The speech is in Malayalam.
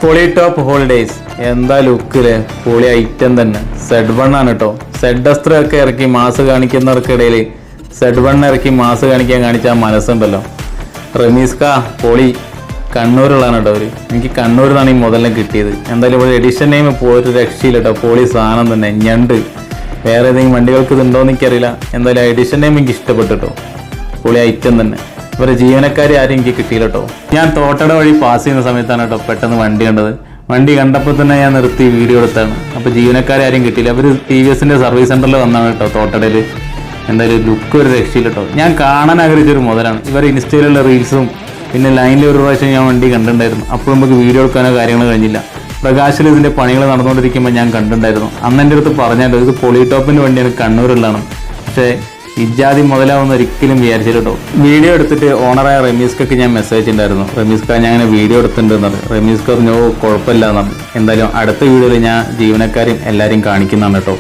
പൊളി ടോപ്പ് ഹോളിഡേയ്സ് എന്താ ലുക്കില് പൊളി ഐറ്റം തന്നെ. Z1 ആണ് കേട്ടോ. Z ഒക്കെ ഇറക്കി മാസ് കാണിക്കുന്നവർക്കിടയിൽ Z1 ഇറക്കി മാസ് കാണിച്ച മനസ്സുണ്ടല്ലോ. റമീസ്ക പൊളി കണ്ണൂരുള്ളതാണ് കേട്ടോ. എനിക്ക് കണ്ണൂരിൽ നിന്നാണ് ഈ മുതലിനെ കിട്ടിയത്. എന്തായാലും ഇവിടെ എഡിഷൻ നെയിം ഒരു രക്ഷയില്ല കേട്ടോ. പൊളി സാധനം തന്നെ. ഞണ്ട് വേറെ ഏതെങ്കിലും വണ്ടികൾക്ക് ഇതുണ്ടോയെന്ന് എനിക്കറിയില്ല. എന്തായാലും എഡിഷൻ നെയിം എനിക്ക് ഇഷ്ടപ്പെട്ടു കേട്ടോ. പൊളി ഐറ്റം തന്നെ. ഇവരെ ജീവനക്കാരെ ആരും എനിക്ക് കിട്ടിയില്ല കേട്ടോ. ഞാൻ തോട്ടട വഴി പാസ് ചെയ്യുന്ന സമയത്താണ് കേട്ടോ പെട്ടെന്ന് വണ്ടി കണ്ടത്. വണ്ടി കണ്ടപ്പോൾ തന്നെ ഞാൻ നിർത്തി വീഡിയോ എടുത്താണ്. അപ്പോൾ ജീവനക്കാരെ ആരും കിട്ടിയില്ല. അവർ TVSന്റെ സർവീസ് സെന്ററിൽ വന്നാണ് കേട്ടോ തോട്ടടയിൽ. എന്തായാലും ലുക്ക് ഒരു രക്ഷയില്ല കേട്ടോ. ഞാൻ കാണാൻ ആഗ്രഹിച്ചൊരു മുതലാണ്. ഇവർ ഇൻസ്റ്റയിലുള്ള റീൽസും പിന്നെ ലൈനിൽ ഒരു പ്രാവശ്യം ഞാൻ വണ്ടി കണ്ടിട്ടുണ്ടായിരുന്നു. അപ്പോൾ നമുക്ക് വീഡിയോ എടുക്കാനോ കാര്യങ്ങൾ കഴിഞ്ഞില്ല. പ്രകാശിൽ ഇതിൻ്റെ പണികൾ നടന്നുകൊണ്ടിരിക്കുമ്പോൾ ഞാൻ കണ്ടിട്ടുണ്ടായിരുന്നു. അന്ന് എൻ്റെ അടുത്ത് പറഞ്ഞാലോ ഇത് പൊളി ടോപ്പിൻ്റെ വണ്ടിയാണ്, കണ്ണൂരുള്ളതാണ്. പക്ഷേ ഇജാതി മുതലാവുന്ന ഒരിക്കലും വിചാരിച്ചില്ല കേട്ടോ. വീഡിയോ എടുത്തിട്ട് ഓണറായ റമീസ്ക്കൊക്കെ ഞാൻ മെസ്സേജ് ഉണ്ടായിരുന്നു. റമീസ്ക ഞാൻ അങ്ങനെ വീഡിയോ എടുത്തിട്ടുണ്ടെന്നത്. റമീസ്ക പറഞ്ഞു കുഴപ്പമില്ല എന്നാണ്. എന്തായാലും അടുത്ത വീഡിയോയിൽ ഞാൻ ജീവനക്കാരെയും എല്ലാവരെയും കാണിക്കുന്നതാണ് കേട്ടോ.